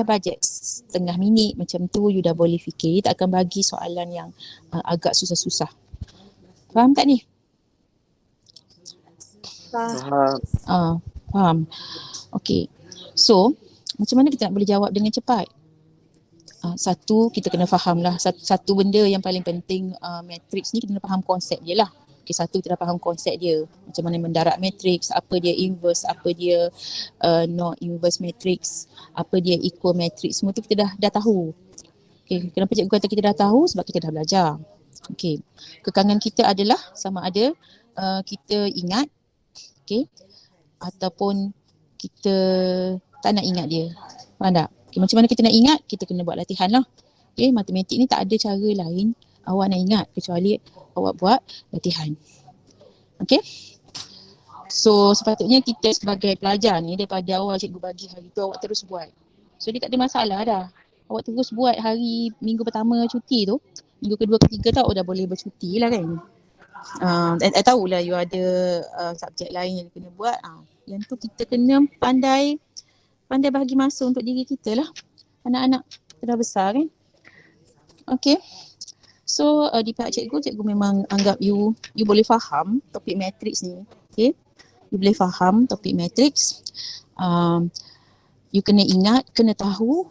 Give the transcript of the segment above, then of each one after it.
bajet setengah minit macam tu, you dah boleh fikir. Tak akan bagi soalan yang agak susah-susah. Faham tak ni? Faham. Faham. Okay. So, macam mana kita nak boleh jawab dengan cepat? Satu, kita kena faham lah. Satu benda yang paling penting matrix ni, kita kena faham konsep dia lah. Okay, satu, kita dah faham konsep dia. Macam mana mendarat matrix, apa dia inverse, apa dia non-inverse matrix, apa dia equal matrix. Semua tu kita dah tahu. Okay, kenapa cikgu kata kita dah tahu? Sebab kita dah belajar. Okay, kekangan kita adalah sama ada kita ingat, okay, ataupun kita tak nak ingat dia. Faham tak? Okay, macam mana kita nak ingat? Kita kena buat latihan lah. Okay, matematik ni tak ada cara lain awak nak ingat kecuali awak buat latihan. Okay. So sepatutnya kita sebagai pelajar ni daripada awal cikgu bagi hari tu awak terus buat. So dia tak ada masalah dah. Awak terus buat hari minggu pertama cuti tu. Minggu kedua ketiga tak dah boleh bercuti lah kan. Tahulah you ada subjek lain yang kena buat. Yang tu kita kena pandai bahagi masa untuk diri kita lah. Anak-anak dah besar kan. Okay. So di pihak cikgu memang anggap you boleh faham topik matrix ni. Okay. You boleh faham topik matrix. You kena ingat, kena tahu,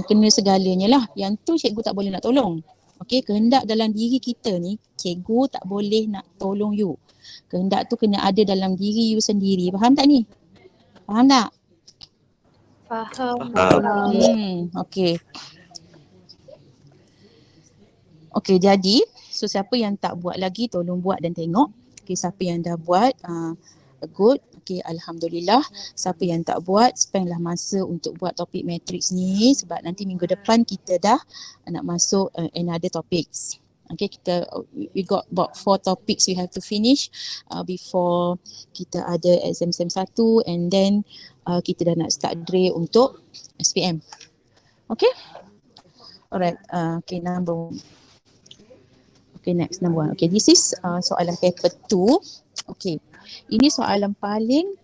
kena segalanya lah. Yang tu cikgu tak boleh nak tolong. Okay, kehendak dalam diri kita ni, cikgu tak boleh nak tolong you. Kehendak tu kena ada dalam diri you sendiri. Faham tak ni? Faham tak? Faham. Okay. Okay, jadi so siapa yang tak buat lagi tolong buat dan tengok. Okay, siapa yang dah buat good. Okay, Alhamdulillah. Siapa yang tak buat, spendlah masa untuk buat topik matrix ni sebab nanti minggu depan kita dah nak masuk another topics. Okay, we got about 4 topics we have to finish before kita ada exam sem 1 and then kita dah nak start drill untuk SPM. Okay? Alright, okay, Okay, next number 1. Okay, this is soalan paper 2. Okay, ini soalan paling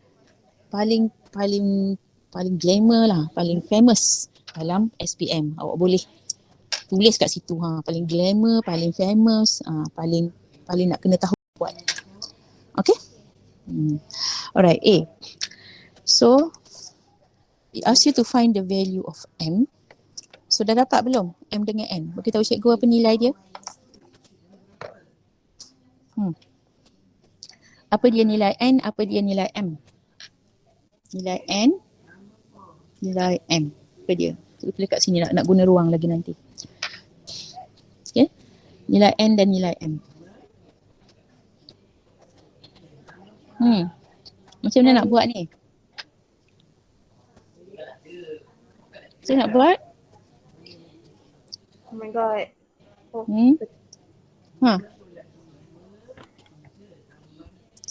glamour lah, paling famous dalam SPM. Awak boleh tulis kat situ paling glamour, paling famous, paling nak kena tahu buat. Okay? Alright, A. So, it asks you to find the value of M. So, dah dapat belum? M dengan N. Bagi tahu cikgu apa nilai dia. Apa dia nilai N, apa dia nilai M? Nilai N, nilai M. Apa dia? Kita tulis kat sini nak guna ruang lagi nanti. Okay. Nilai N dan nilai M. Macam mana nak buat ni? Saya nak buat? Oh my god. Oh.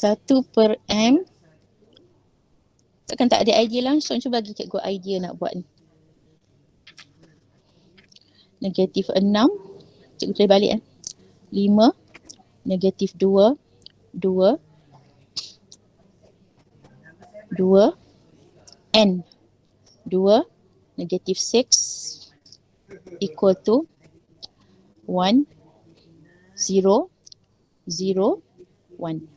1/M. Takkan tak ada idea langsung. Cuba bagi cikgu idea nak buat ni. Negatif 6. Cikgu tulis balik 5. Negatif 2. 2. N. 2. Negatif 6. Equal to 1. 0. 0. 1.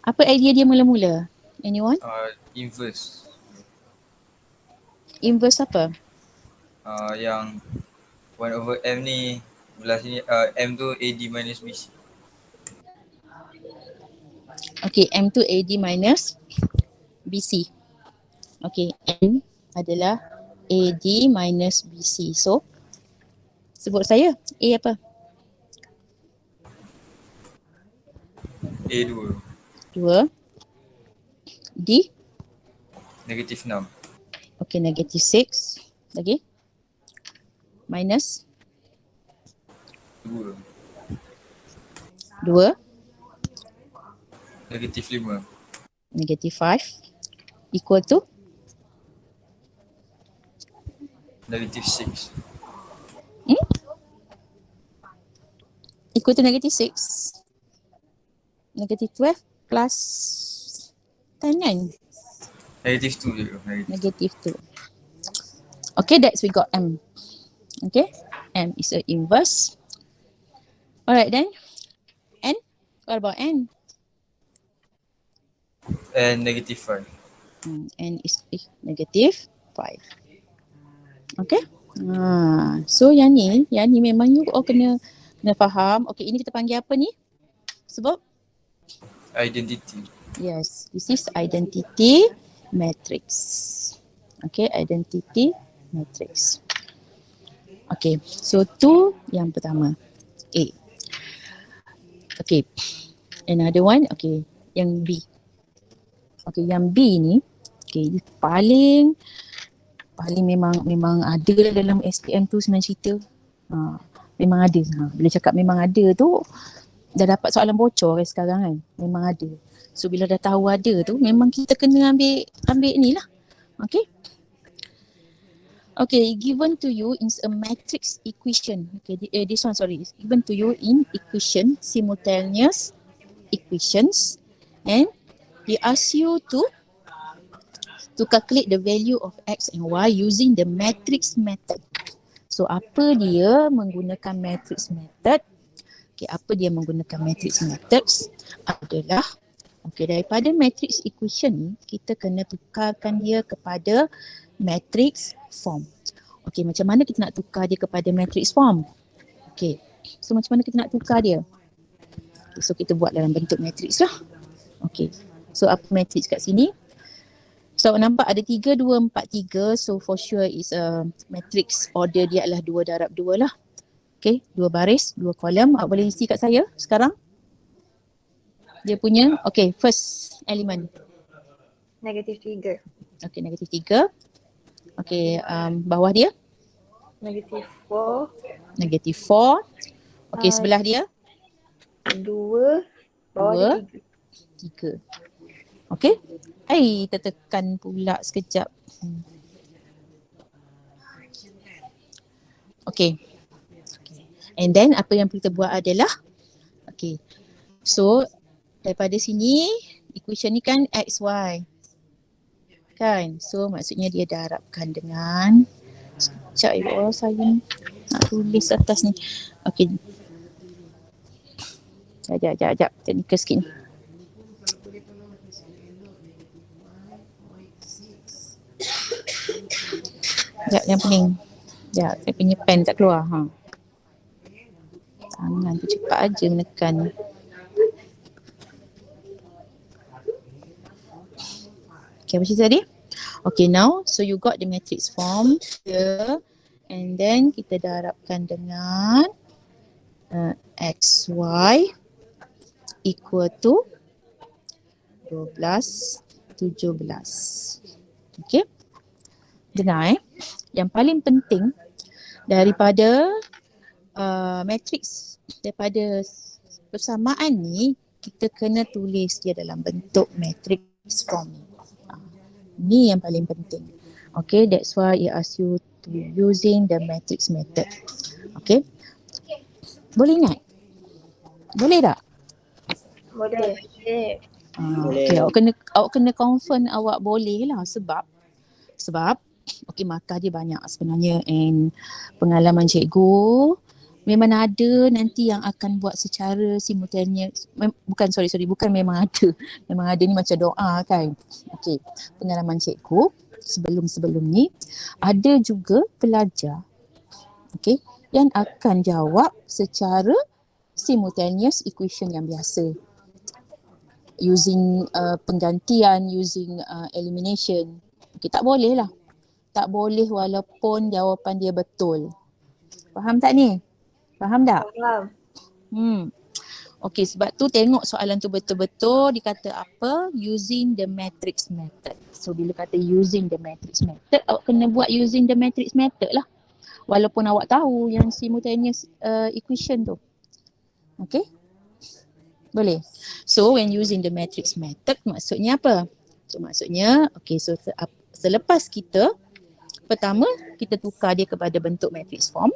Apa idea dia mula-mula? Anyone? Inverse. Inverse apa? Yang 1/M ni belah sini, M tu AD minus BC. Okay, M tu AD minus BC. Okay, N adalah AD minus BC. So, sebut saya. A apa? A2. 2. D? Negatif 6. Okay, negatif 6. Lagi? Minus? 2. 2. Negatif 5. Negatif 5. Equal to? Negatif 6. Equal to negatif 6. Negatif 12 plus 10 kan? Negative 2 je. Negative 2. Okay, that's we got M. Okay, M is a inverse. Alright then, N. What about N? And negative 5. N is negative 5. Okay. So yang ni memang you all kena faham. Okay, ini kita panggil apa ni? Sebab Identity. yes, this is identity matrix. Okay, identity matrix. Okay, so tu yang pertama. A. Okay, another one. Okay, yang B. Okay, yang B ni, okay, paling memang ada lah dalam SPM tu sebenarnya cerita. Memang ada. Bila cakap memang ada tu, dah dapat soalan bocor sekarang kan. Memang ada. So bila dah tahu ada tu, memang kita kena ambil ni lah. Okay. Okay, given to you in a matrix equation. Okay, this one sorry. It's given to you in equation, simultaneous equations, and he asks you to calculate the value of x and y using the matrix method. So apa dia menggunakan matrix method? Okay, apa dia menggunakan matrix methods adalah, okay, daripada matrix equation ni kita kena tukarkan dia kepada matrix form. Okay, macam mana kita nak tukar dia kepada matrix form? Okay, so macam mana kita nak tukar dia? Okay, so kita buat dalam bentuk matrix lah. Okay, so apa matrix kat sini? So nampak ada 3, 2, 4, 3. So for sure is a matrix order dia adalah 2 darab 2 lah. Okay, 2 baris, 2 kolom. Awak boleh isi kat saya sekarang. Dia punya, okay, first element. Negatif 3. Okay, negatif 3. Okay, bawah dia? Negatif 4. Negatif 4. Okay, sebelah dia? 2. Bawah 3. Okay. Tertekan pula sekejap. Okay. And then apa yang kita buat adalah, okay, so daripada sini equation ni kan XY kan, so maksudnya dia darabkan dengan, sekejap ya Allah, saya nak tulis atas ni. Okay, sekejap, teknikal sikit ni. Sekejap, yang pening. Sekejap, saya punya pen tak keluar. Tangan tu cepat aja menekan. Okay, apa cerita tadi? Okay, now, so you got the matrix form here. And then kita darabkan dengan XY equal to 12, 17. Okay. Dengar yang paling penting daripada matrix, daripada persamaan ni, kita kena tulis dia dalam bentuk matrix form ni. Ni yang paling penting. Okay, that's why it asks you to using the matrix method. Okay. Boleh ingat? Boleh tak? Boleh. Okay, awak kena confirm awak boleh lah, sebab okay, markah dia banyak sebenarnya, and pengalaman cikgu memang ada nanti yang akan buat secara simultaneous. Bukan memang ada ni macam doa kan. Okay, pengalaman cikgu sebelum ni ada juga pelajar, okay, yang akan jawab secara simultaneous equation yang biasa, using penggantian, using elimination. Okay, tak boleh lah. Tak boleh walaupun jawapan dia betul. Faham tak ni? Faham tak? Faham. Okay, sebab tu tengok soalan tu betul-betul dikata apa? Using the matrix method. So bila kata using the matrix method, awak kena buat using the matrix method lah. Walaupun awak tahu yang simultaneous equation tu. Okay? Boleh? So when using the matrix method, maksudnya apa? So maksudnya, okay, so selepas kita, pertama kita tukar dia kepada bentuk matrix form.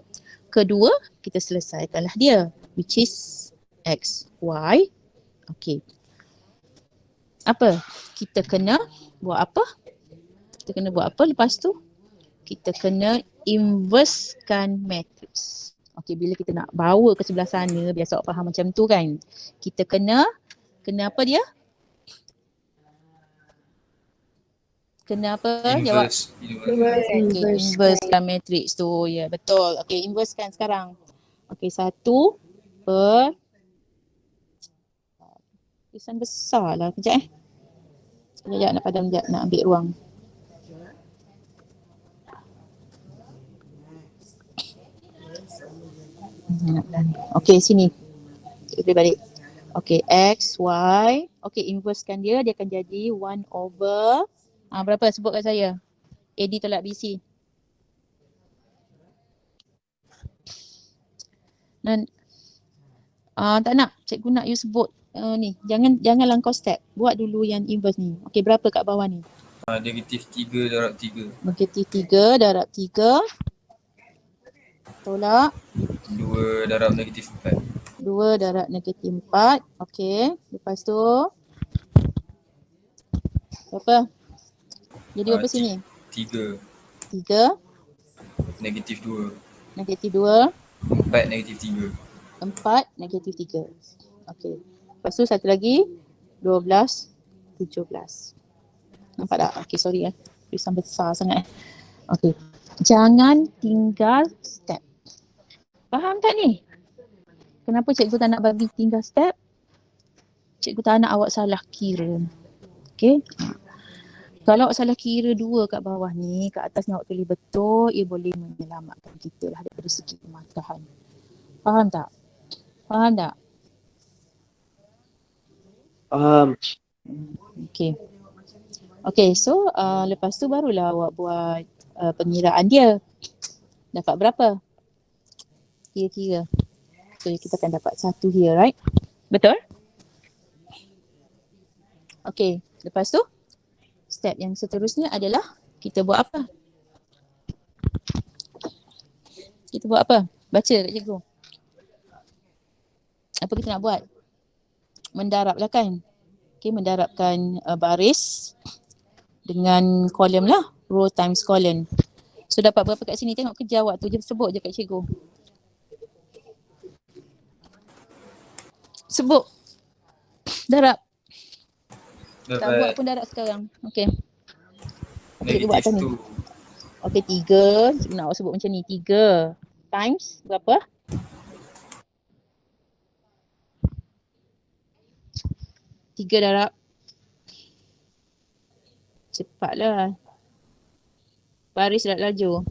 Kedua, kita selesaikanlah dia, which is X, Y. Okay. Apa? Kita kena buat apa? kita kena buat apa lepas tu? Kita kena inversekan matrix. Okey, bila kita nak bawa ke sebelah sana, biasa awak faham macam tu kan. Kita kena apa dia? Kena apa? Jawab. Inverse. Okey, inversekan matrix tu. Ya, betul. Okey, inversekan sekarang. Okey, 1 per tulisan besar lah. Kejap Sekejap nak padam sekejap, nak ambil ruang. Okey, sini. Kita boleh balik. Okey, X, Y. Okey, inversekan dia akan jadi 1 over berapa? Sebut kat saya. AD tolak BC. Dan tak nak, cikgu nak you sebut ni. Janganlah kau step. Buat dulu yang inverse ni. Okey, berapa kat bawah ni? Negatif 3 darab 3. Negatif 3 darab 3. Tolak 2 darab negatif 4. 2 darab negatif 4. Okey. Lepas tu berapa? Jadi berapa sini? 3 3 negatif 2. negatif 2. 4 negatif 3. 4 negatif 3. Okey. Lepas tu satu lagi 12, 17. Nampak tak? Okey, sorry tulisan besar sangat. Okey. Jangan tinggal step. Faham tak ni? Kenapa cikgu tak nak bagi tinggal step? Cikgu tak nak awak salah kira. Okey. Kalau awak salah kira 2 kat bawah ni, kat atas ni awak tulis betul, ia boleh menyelamatkan kita lah daripada segi kematahan. Faham tak? Faham tak? Faham. Okey. Okey, so lepas tu barulah awak buat pengiraan dia. Dapat berapa? Kira-kira. So kita akan dapat 1 here, right? Betul? Okey, lepas tu step yang seterusnya adalah kita buat apa? Kita buat apa? Baca kat cikgu. Apa kita nak buat? Mendarablah kan? Okey, mendarabkan baris dengan kolom lah. Row times column. So dapat berapa kat sini? Tengok kerja awak tu. Je sebut je kat cikgu. Sebut. Darab. Tak buat pun darab sekarang. Okey. Cikgu buat atas ni. Okey, 3. Cikgu nak awak sebut macam ni. 3 times berapa? 3 darab. Cepatlah. Baris darab laju.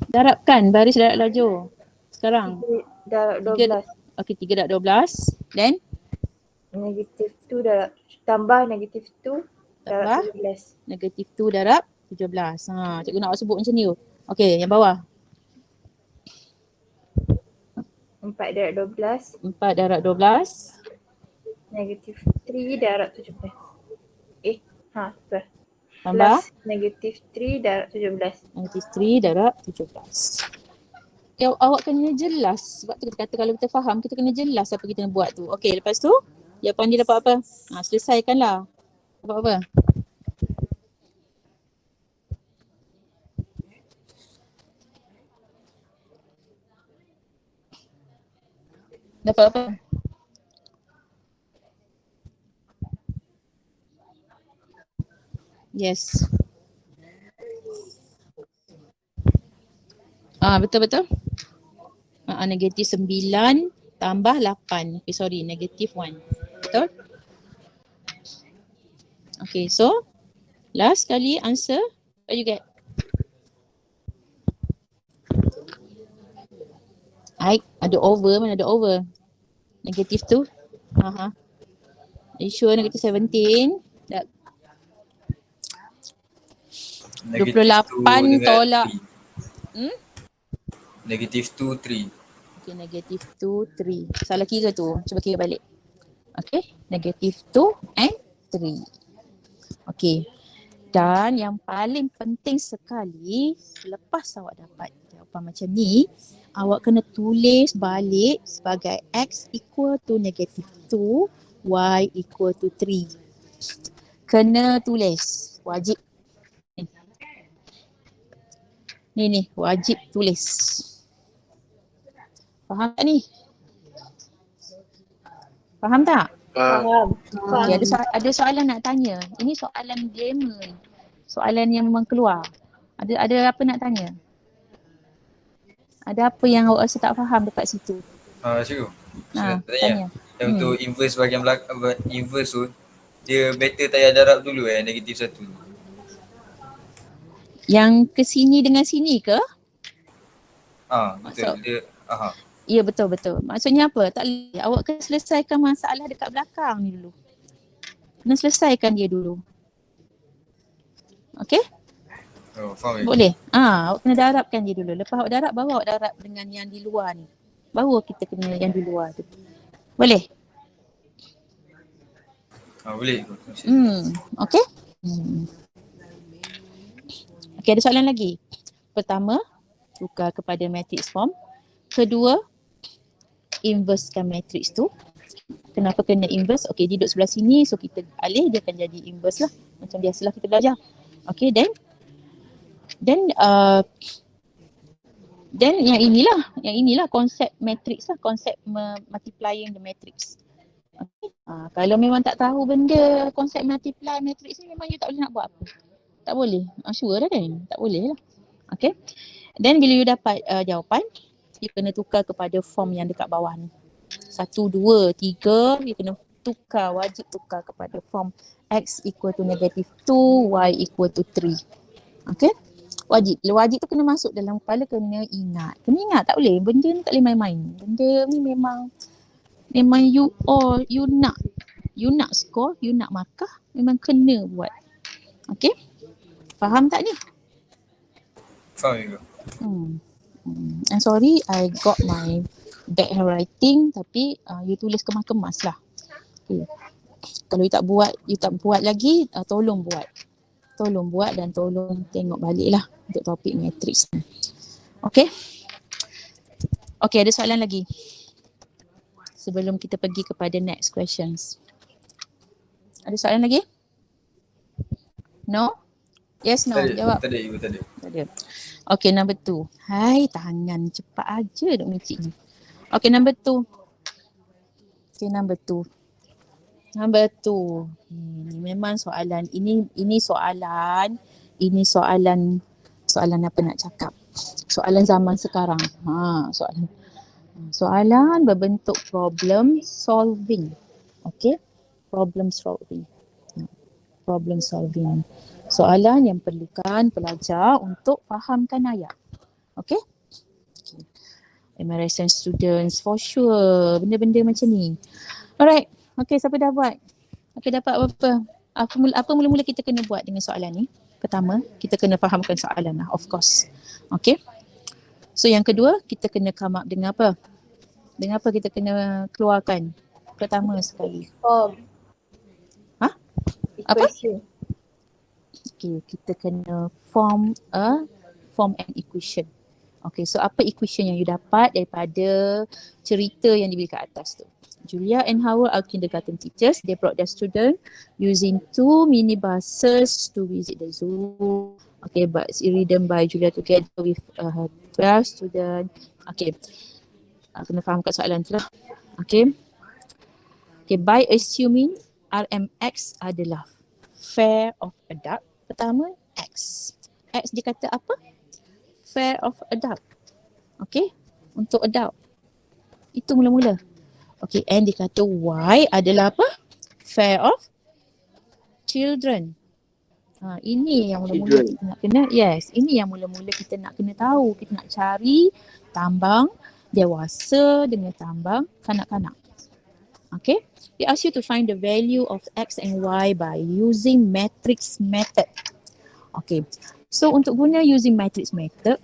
Darabkan baris darab laju. Sekarang. Darab 12. Okey, 3 darab 12. Then? Negatif 2 darab tambah negatif 2 darab 17. Negatif 2 darab 17. Cikgu nak awak sebut macam ni. Okey, yang bawah. 4 darab 12. 4 darab 12. Negatif 3 darab 17. Betul. Tambah? Plus negatif 3 darab 17. Negatif 3 darab 17. Awak kena jelas. Sebab tu kita kata kalau kita faham, kita kena jelas apa kita nak buat tu. Okey, lepas tu jawapan dia dapat apa? Selesaikanlah. Dapat apa? Dapat apa? Yes. Betul-betul. Negatif 9 tambah 8. Okay, sorry, negatif 1. Betul? Okay, so last kali answer, what you get? Ada over, mana ada over? Negatif 2. Are you sure negatif 17? 28 tolak. Negatif 2, 3. Okay, negatif 2, 3. Salah kira tu. Cuba kira balik. Okay, negatif 2 and 3. Okay. Dan yang paling penting sekali, selepas awak dapat jawapan macam ni, awak kena tulis balik sebagai X equal to negatif 2, Y equal to 3. kena tulis. Wajib. Ni wajib tulis. Faham tak ni? Faham tak? Faham. Okay, ada soalan nak tanya. Ini soalan grammar ni. Soalan yang memang keluar. Ada apa nak tanya? Ada apa yang awak rasa tak faham dekat situ? Cikgu. Tanya. Yang untuk inverse bahagian belakang, inverse tu, dia better tayar darab dulu negatif 1. Yang ke sini dengan sini ke? Betul. Dia, Ya betul. Maksudnya apa? Tak boleh. Awak kena selesaikan masalah dekat belakang ni dulu. Kena selesaikan dia dulu. Okey? Faham. Boleh? Awak kena darabkan dia dulu. Lepas awak darab, baru awak darab dengan yang di luar ni. Baru kita kena yang di luar tu. Boleh? Boleh. Okey? Okey, ada soalan lagi. Pertama, tukar kepada matrix form. Kedua, inversekan matrix tu. Kenapa kena inverse? Okey, dia duduk sebelah sini, so kita alih, dia akan jadi inverse lah. Macam biasalah kita belajar. Okey, then yang inilah konsep matrix lah, konsep multiplying the matrix. Okay. Kalau memang tak tahu benda konsep multiply matrix ni, memang you tak boleh nak buat apa. Tak boleh. Sure dah kan? Tak boleh lah. Okay. Then bila you dapat jawapan, you kena tukar kepada form yang dekat bawah ni. 1, 2, 3, you kena tukar, wajib tukar kepada form x equal to negative 2, y equal to 3. Okay. Wajib tu kena masuk dalam kepala, kena ingat. Kena ingat, tak boleh. Benda ni tak boleh main-main. Benda ni memang you nak score, you nak markah, memang kena buat. Okay. Faham tak ni? Faham juga. I'm sorry, I got my bad handwriting, tapi you tulis kemas-kemas lah. Okay. Kalau you tak buat lagi, tolong buat. Tolong buat dan tolong tengok balik lah untuk topik matrix. Okay. Okay, ada soalan lagi sebelum kita pergi kepada next questions. Ada soalan lagi? No? Yes, no? Jawab. Tak ada. Okay, number 2. Hai, tangan cepat aja duk micik ni. Okay, number 2. Number 2. Memang soalan ini soalan apa nak cakap? Soalan zaman sekarang. Soalan berbentuk problem solving. Okay? Problem solving. Soalan yang perlukan pelajar untuk fahamkan ayat. Okay? MRSN students for sure. Benda-benda macam ni. Alright. Okay, siapa dah buat? Okay, dapat apa? Apa mula-mula kita kena buat dengan soalan ni? Pertama, kita kena fahamkan soalan lah, of course. Okay? So yang kedua, kita kena come up dengan apa? Dengan apa kita kena keluarkan? Pertama sekali. Form. Equation. Okay, kita kena form an equation. Okay, so apa equation yang you dapat daripada cerita yang diberi kat atas tu? Julia and Howard are kindergarten teachers. They brought their student using 2 minibuses to visit the zoo. Okay, but it's ridden by Julia together with her 12 students. Okay, kena fahamkan soalan tu lah. Okay, by assuming RMX adalah fair of adult. Pertama, X dia kata apa? Fair of adult. Okay, untuk adult. Itu mula-mula. Okay, and dia kata Y adalah apa? Fair of children. Ini yang mula-mula kita nak kena, ini yang mula-mula kita nak kena tahu. Kita nak cari tambang dewasa dengan tambang kanak-kanak. Okay, they ask you to find the value of X and Y by using matrix method. Okay, so untuk guna using matrix method,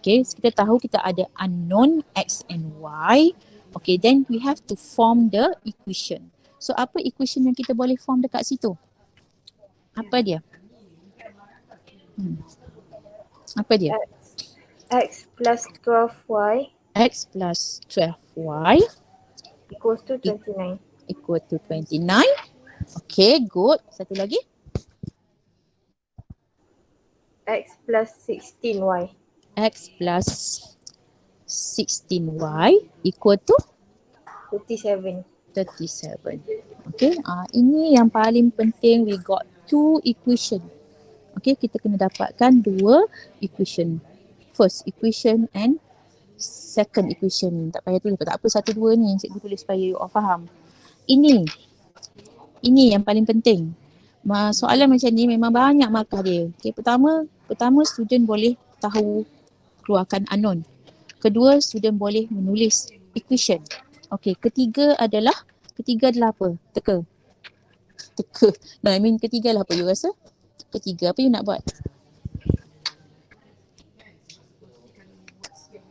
okay, kita tahu kita ada unknown X and Y. Okay, then we have to form the equation. So apa equation yang kita boleh form dekat situ? Apa dia? Apa dia? X plus 12Y. X plus 12Y Equals to 29. equal to 29. Okay, good. Satu lagi. X plus 16y. X plus 16y equal to 37. 37. Okay, ini yang paling penting, we got two equation. Okay, kita kena dapatkan dua equation. First equation and second equation. Tak payah tulis, tak apa satu dua ni cikgu tulis supaya you all faham. Ini yang paling penting. Soalan macam ni memang banyak markah dia. Okay, pertama student boleh tahu keluarkan unknown. Kedua, student boleh menulis equation. Okay, ketiga adalah apa? Teka. No, I mean ketiga lah apa you rasa? Ketiga apa you nak buat?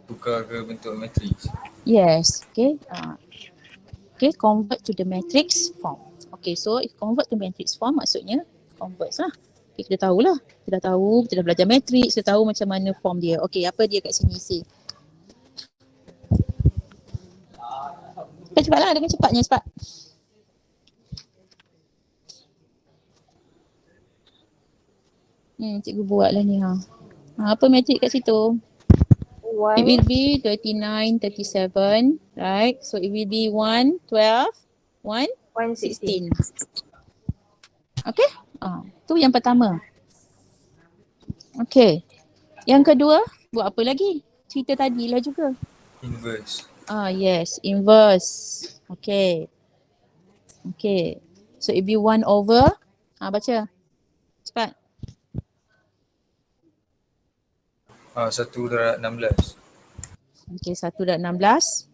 Tukar ke bentuk matrix. Yes, okay. Okay, convert to the matrix form. Okay, so if convert to matrix form maksudnya convert lah. Okay, kita tahulah. Kita dah tahu, kita dah belajar matrix, kita tahu macam mana form dia. Okay, apa dia kat sini isi? Cepatlah, dengan cepatnya, cepat. Cikgu buat lah ni ha. Apa matrix kat situ? It will be 39, 37, right? So it will be 1, 12, 1, 16. Okay? Tu yang pertama. Okay. Yang kedua, buat apa lagi? Cerita tadilah juga. Inverse. Yes, inverse. Okay. Okay. So it will be 1 over, baca. Cepat. 1/16. Okay, 1/16.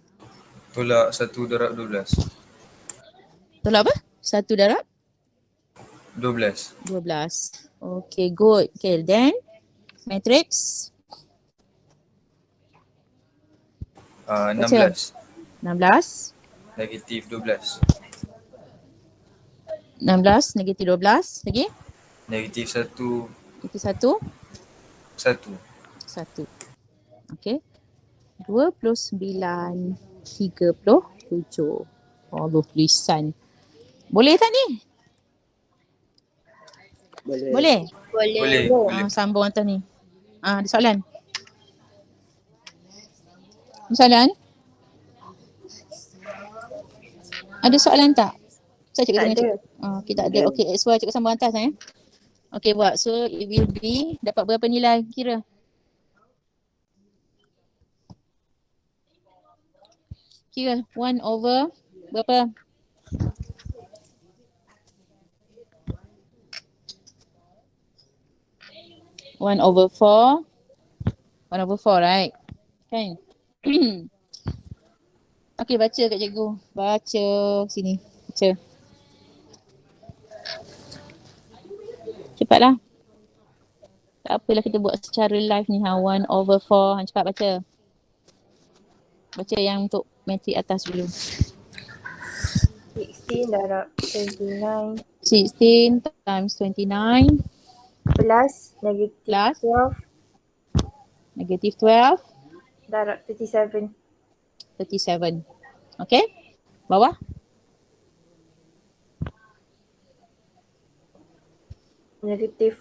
Tolak 1/12. Tolak apa? 1/12. 12. Okay, good. Okay, then matrix. 16. 16. Negatif 12. 16, negatif 12. Lagi? Negatif 1. Negatif 1. 1. 1. Okay. 29, 37. Allah tulisan. Boleh tak ni? Boleh? Boleh. Sambung atas ni. Ada soalan? Soalan? Ada soalan tak? Saya cikgu Tak dengan ada. cikgu. Okay, tak ada. Okay, XY cikgu sambung atas Okay, buat. So, it will be, dapat berapa nilai kira? Kira 1 over berapa? 1/4. 1/4, right? Kan? Okay, baca kat cikgu. Baca sini. Baca. Cepatlah. Tak apalah kita buat secara live ni. 1/4. Cepat baca. Baca yang untuk matrik atas dulu. 16 darab 29 16 times 29 plus negatif plus 12 negative 12 darab 37. 37. Okay? Bawah? Negatif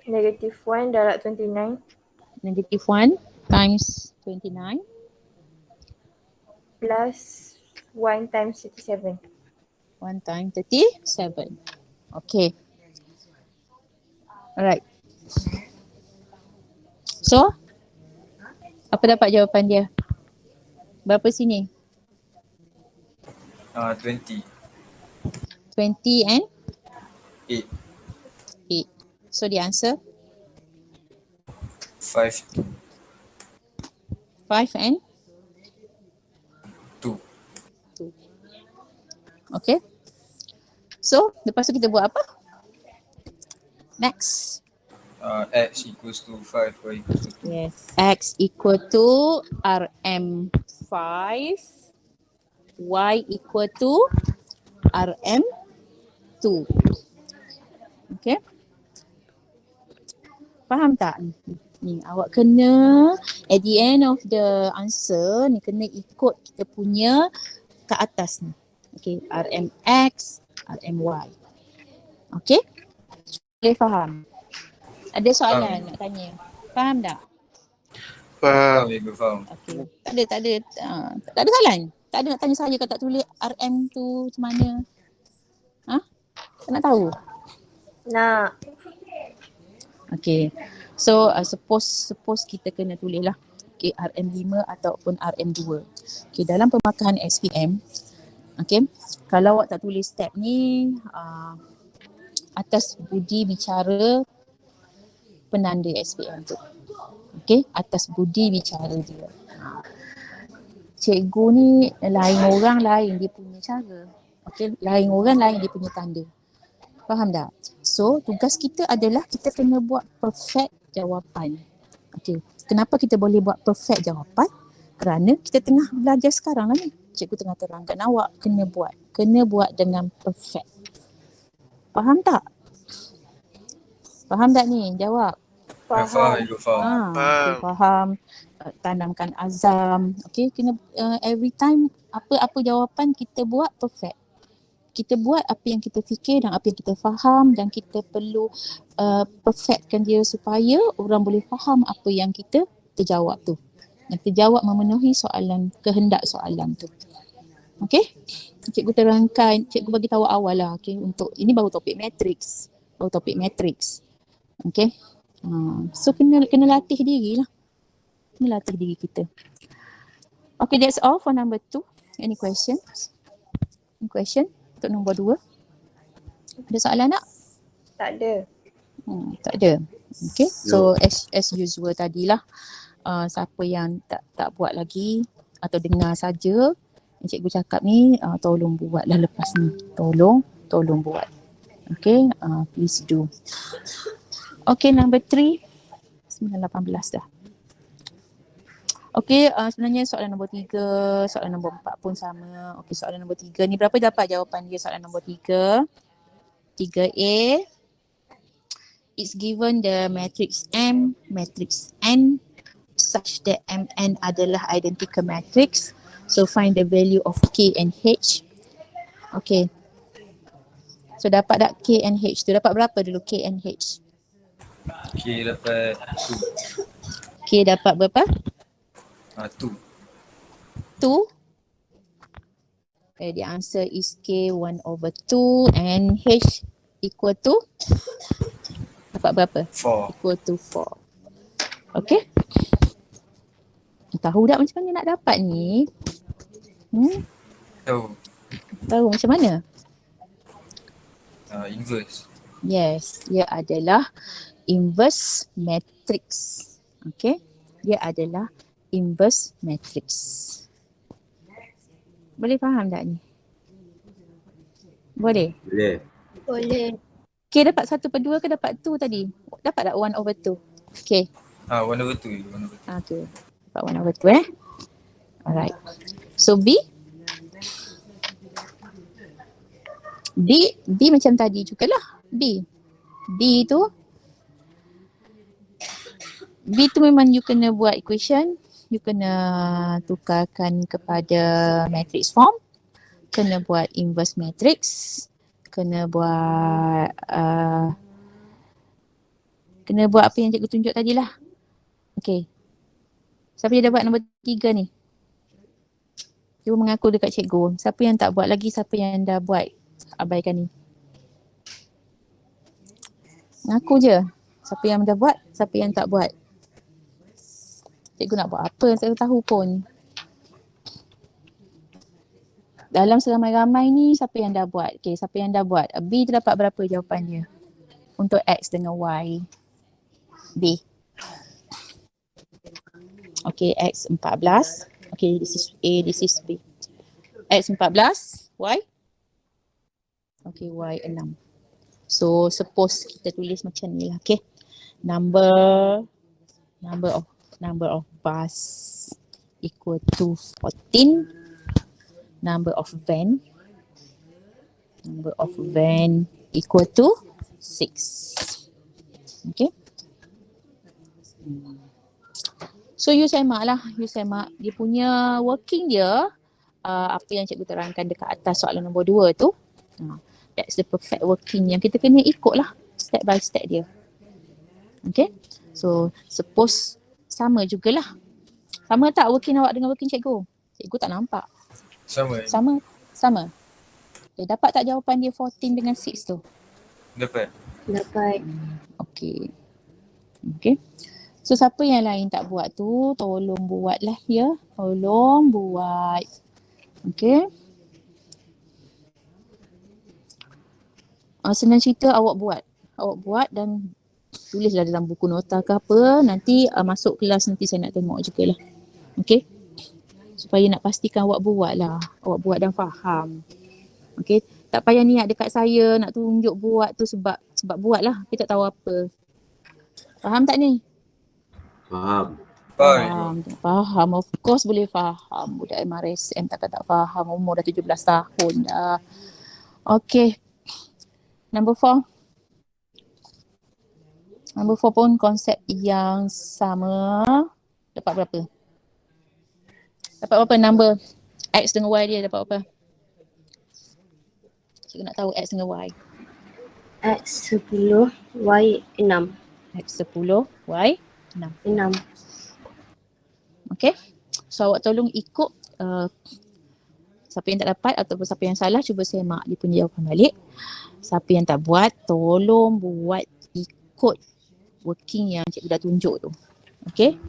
1 darab 29 Negative 1 times 29 plus 1 times 37. 1 times 37. Okay. Alright. So, apa dapat jawapan dia? Berapa sini? 20. 20 and 8. 8. So, the answer? 5. 5 and 2. 2. Okay. So, lepas tu kita buat apa? Next. X equals to 5, Y equals to 2. Yes. X equal to RM5. Y equal to RM2. Okay. Faham tak? Ni awak kena at the end of the answer ni kena ikut kita punya kat atas ni. Okay. RMX, RMY. Okay? Boleh faham? Ada soalan Faham. nak tanya? Faham tak? Faham, Faham. cikgu faham. Okay. Tak ada soalan? Tak ada nak tanya saya kalau tak tulis RM tu macam mana? Ha? Tak nak tahu? Nak. Okay. So suppose kita kena tulis lah. Okay, RM5 ataupun RM2. Okay, dalam pemakahan SPM, okay, kalau awak tak tulis step ni, atas budi bicara penanda SPM tu. Okay, atas budi bicara dia. Cikgu ni lain orang lain dia punya cara. Okay, lain orang lain dia punya tanda. Faham tak? So, tugas kita adalah kita kena buat perfect jawapan. Okay, kenapa kita boleh buat perfect jawapan? Kerana kita tengah belajar sekarang lah ni. Cikgu tengah terangkan awak kena buat dengan perfect. Faham tak? Faham tak ni? Jawab. Faham, Faham. cikgu faham. Okay, faham. Tanamkan azam. Okay, kena every time apa jawapan kita buat perfect. Kita buat apa yang kita fikir dan apa yang kita faham dan kita perlu perfectkan dia supaya orang boleh faham apa yang kita terjawab tu. Dan terjawab memenuhi kehendak soalan tu. Okay? Cikgu terangkan, cikgu bagi tahu awal lah. Okay, untuk ini baru topik matrix. Okay? So kena latih diri lah. Kena latih diri kita. Okay, that's all for number 2. Any questions? Any question? Untuk nombor 2. Ada soalan tak? Tak ada. Tak ada. Okay. So as usual tadilah, siapa yang tak buat lagi atau dengar saja yang cikgu cakap ni, tolong buatlah lepas ni. Tolong buat. Okay. Please do. Okay, number 3. 9:18 dah. Okay, sebenarnya soalan nombor 3, soalan nombor 4 pun sama. Okay, soalan nombor 3 ni berapa dapat jawapan dia soalan nombor 3? 3A. It's given the matrix M, matrix N such that Mn adalah identical matrix. So find the value of K and H. Okay. So dapat tak K and H tu? Dapat berapa dulu K and H? K dapat K dapat berapa? 2. 2. The answer is K 1/2 and H equal to dapat berapa? 4. Equal to 4. Okay. Tahu tak macam mana nak dapat ni? Tahu macam mana? Inverse. Yes, dia adalah inverse matrix. Okay. Dia adalah inverse matrix. Boleh faham tak ni? Boleh? Boleh. K dapat 1/2 ke dapat 2 tadi? Dapat tak 1/2? Okay. 1/2. Okay. Dapat 1/2 Alright. So B macam tadi jugalah. B tu memang you kena buat equation. You kena tukarkan kepada matrix form. Kena buat inverse matrix. Kena buat apa yang cikgu tunjuk tadi lah. Okay. Siapa yang dah buat nombor 3 ni? Cuba mengaku dekat cikgu. Siapa yang tak buat lagi? Siapa yang dah buat? Abaikan ni. Ngaku je. Siapa yang dah buat? Siapa yang tak buat? Cikgu nak buat apa? Saya tahu pun. Dalam seramai-ramai ni, siapa yang dah buat? Okay, siapa yang dah buat? B tu dapat berapa jawapan dia? Untuk X dengan Y. B. Okay, X 14. Okay, this is A, this is B. X 14, Y? Okay, Y 6. So, suppose kita tulis macam ni lah, okay. Number of bus equal to 14. Number of van equal to 6. Okay. So you semak lah, dia punya working dia apa yang cikgu terangkan dekat atas soalan nombor 2 tu. That's the perfect working yang kita kena ikut lah step by step dia. Okay. So suppose sama jugalah. Sama tak working awak dengan working cikgu? Cikgu tak nampak. Sama. Sama. Sama. Okay, dapat tak jawapan dia 14 dengan 6 tu? Dapat. Dapat. Okay. Okay. So siapa yang lain tak buat tu, tolong buatlah ya. Tolong buat. Okay. Senang cerita awak buat. Awak buat dan tulislah dalam buku nota ke apa. Nanti masuk kelas nanti saya nak tengok juga lah. Okay. Supaya nak pastikan awak buat lah. Awak buat dan faham. Okay. Tak payah niat dekat saya nak tunjuk buat tu sebab buat lah. Kita tak tahu apa. Faham tak ni? Faham. Faham. Of course boleh faham. Budak MRSM takkan tak faham. Umur dah 17 tahun dah. Okay. Number 4. Number 4 pun konsep yang sama. Dapat berapa? Dapat berapa number X dengan Y dia dapat berapa? Cikgu nak tahu X dengan Y. X 10, Y 6. X 10, Y 6. 6. Okay. So awak tolong ikut siapa yang tak dapat ataupun siapa yang salah, cuba semak dia punya jawapan balik. Siapa yang tak buat, tolong buat ikut working yang cikgu dah tunjuk tu. Okay.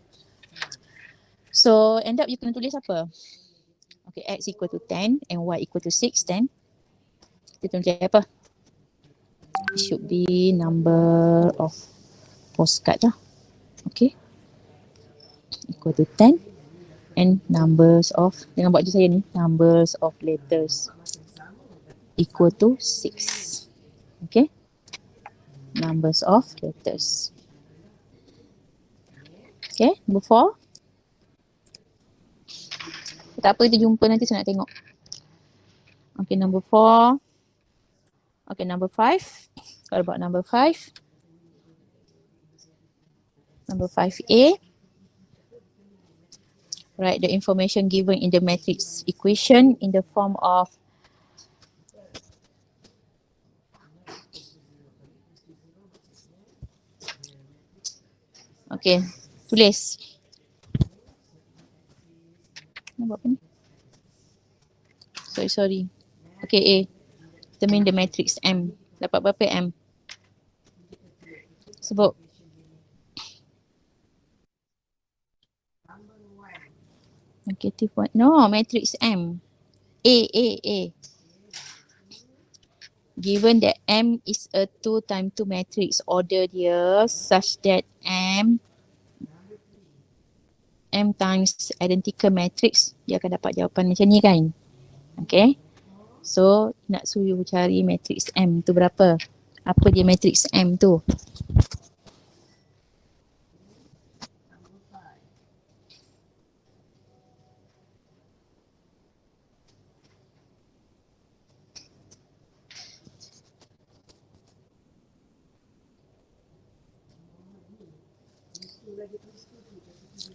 So end up you kena tulis apa? Okay, X equal to 10 and Y equal to 6, then kita tulis apa? It should be number of postcard lah. Okay. Equal to 10 and numbers of, jangan buat je saya ni, numbers of letters equal to 6. Okay. Numbers of letters. Okay, number 4. Tak apa, kita jumpa nanti saya nak tengok. Okay, number 4. Okay, number 5. What about number 5? Number 5A. Write the information given in the matrix equation in the form of okay, tulis. Nak buat apa ni? Sorry. Okay, A. Determine the matrix M. Dapat berapa M? Sebut. Negative 1. No, matrix M. A. Given that M is a 2 times 2 matrix, order dia such that M times identical matrix, dia akan dapat jawapan macam ni kan? Okay. So, nak suruh cari matrix M tu berapa? Apa dia matrix M tu?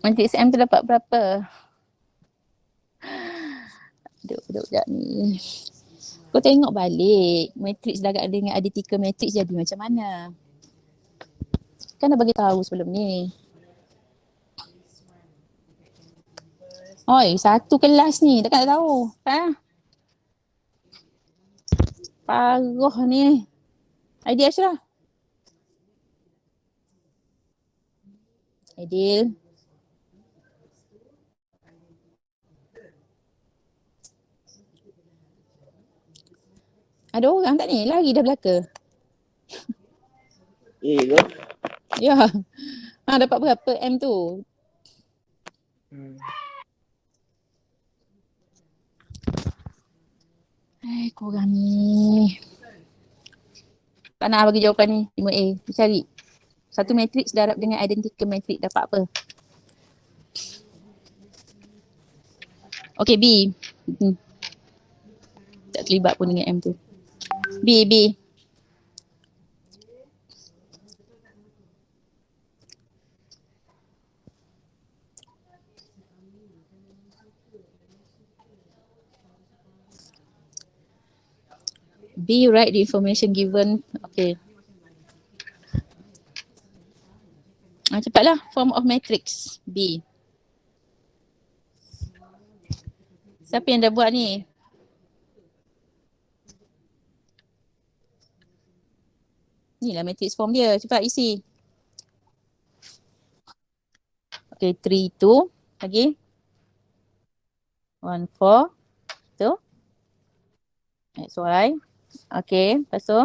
Matrix M tu dapat berapa? Budak-budak ni. Kau tengok balik. Matrix dah ada dengan identical matrix jadi macam mana? Kan dah bagi tahu sebelum ni. Oi, satu kelas ni. Takkan tak tahu. Ha? Parah ni. Aidil Ashraf. Aidil. Ada orang tak ni? Lari dah belaka. Ke? Ya. Dapat berapa M tu? Korang ni. Tak nak bagi jawapan ni. 5A. Cari. Satu matrix darab dengan identical matrix dapat apa? Okay, B. Tak terlibat pun dengan M tu. B. B B, write the information given. Okay. Cepatlah. Form of matrix. B. Siapa yang dah buat ni? Ni lah matrix form dia. Cepat isi. Okay, 3, 2. Lagi. 1, 4. Tu. XY. Okay, lepas tu.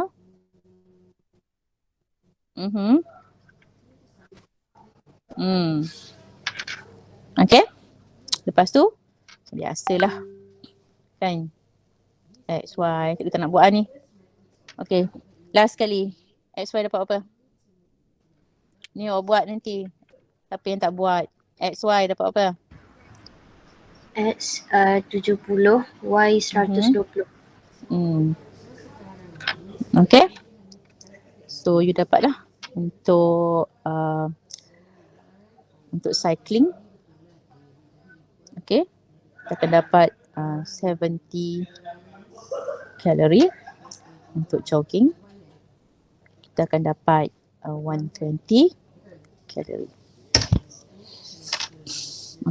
Okay. Lepas tu, biasalah. Kan? XY. Kita tak nak buat ni. Okay. Last sekali. XY dapat apa? Ni awak buat nanti. Siapa yang tak buat? XY dapat apa? X 70, Y 120. Okay. So you dapat lah untuk cycling. Okay. Kita akan dapat 70 kalori. Untuk jogging kita akan dapat 120 kalori.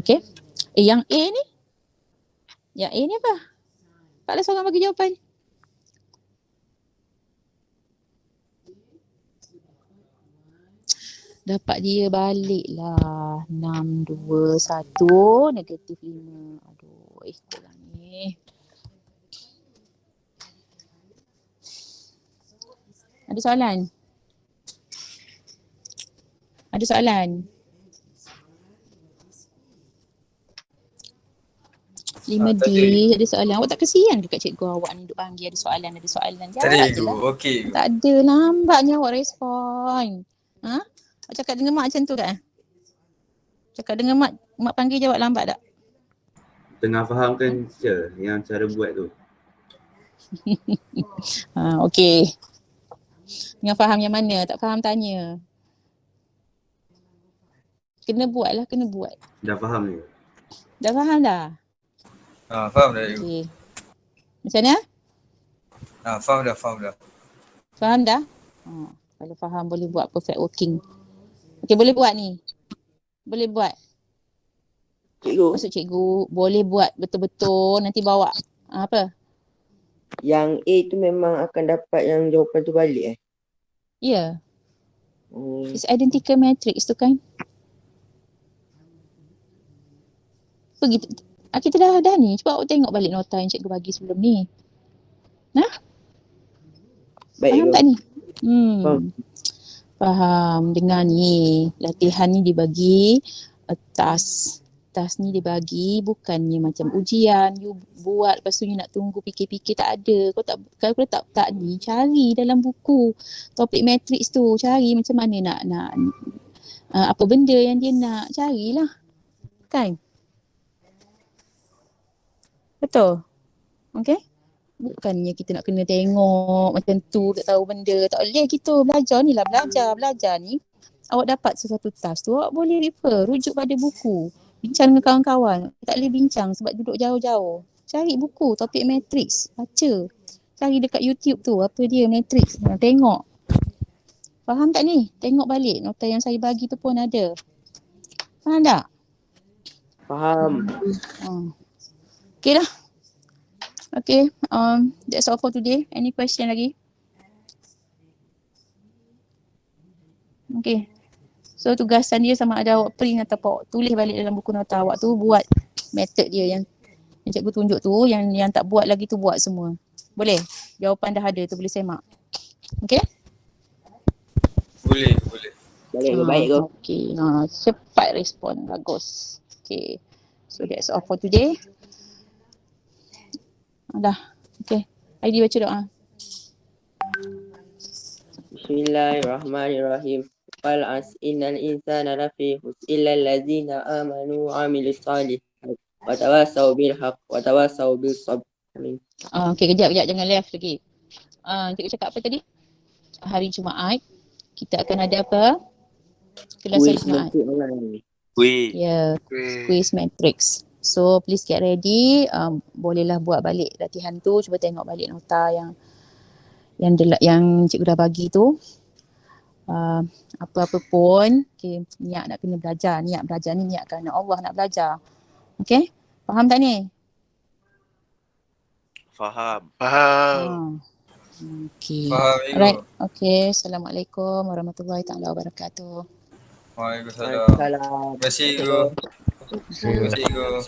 Okay. Yang A ni? Yang A ni apa? Tak ada seorang bagi jawapan. Dapat dia balik lah. 6, 2, 1, negatif 5. Aduh, korang ni. Ada soalan? Ada soalan? 5D, ada soalan. Awak tak kesian dekat cikgu awak ni duk panggil ada soalan. Jawab je lah. Okey. Tak ada, lambatnya awak respon. Ha? Awak cakap dengan mak macam tu tak? Cakap dengan mak panggil jawab lambat tak? Tengah fahamkan teacher yang cara buat tu. Okey. Yang faham yang mana? Tak faham tanya. Kena buat lah, kena buat. Dah faham ni? Dah faham dah? Faham dah. Okay. Macam mana? Faham dah. Faham dah? Kalau faham boleh buat perfect working. Okey, boleh buat ni. Boleh buat. Cikgu, Maksud cikgu, boleh buat betul-betul nanti bawa. Apa? yang A tu memang akan dapat yang jawapan tu balik Ya. Oh, It's identical matrix tu kan. Pergi. Kita dah ni. Cuba awak tengok balik nota yang cikgu bagi sebelum ni. baik Faham cikgu. tak ni? Faham. Faham. Dengar ni. Latihan ni dibagi task. Task ni dibagi bukannya macam ujian. You buat lepas tu you nak tunggu fikir-fikir. Tak ada. Kalau tak ni cari dalam buku. Topik matrix tu. Cari macam mana nak apa benda yang dia nak. Carilah. Kan? Betul? Okay? Bukannya kita nak kena tengok macam tu, tak tahu benda. Tak boleh kita belajar ni lah. Belajar ni. Awak dapat sesuatu task tu, awak boleh refer, rujuk pada buku. Bincang dengan kawan-kawan. Tak boleh bincang sebab duduk jauh-jauh. Cari buku, topik matrix. Baca. Cari dekat YouTube tu, apa dia matrix. Tengok. Faham tak ni? Tengok balik. Nota yang saya bagi tu pun ada. Faham tak? Faham. Okay lah. Okay, that's all for today. Any question lagi? Okay. So tugasan dia sama ada awak print ataupun awak tulis balik dalam buku nota awak tu, buat method dia yang cikgu tunjuk tu, yang tak buat lagi tu buat semua. Boleh? Jawapan dah ada tu, boleh semak. Okay? Boleh. Baik ke? Okay, cepat respon. Bagus. Okay. So that's all for today. Dah. Okay. Aidi baca doa. Bismillahirrahmanirrahim. Wal as innal insana lafi khusr illa allazina amanu wa amilus solihat wa tawasaw bil haqq wa tawasaw bis sabr. Amin. Okay, kejap jangan left lagi. Cikgu cakap apa tadi? Hari Jumaat kita akan ada apa? Kelas hari Jumaat. Ya, quiz matrix. So please get ready. Bolehlah buat balik latihan tu. Cuba tengok balik nota yang cikgu dah bagi tu. Apa-apa pun, okay, niat nak kena belajar. Niat belajar ni niat kerana Allah nak belajar. Okay, faham tak ni? Faham. Okay. Faham, Cikgu. Alright, okay. Assalamualaikum warahmatullahi taala wabarakatuh. Waalaikumsalam. Waalaikumsalam. Terima kasih, Cikgu. Terima kasih, Cikgu.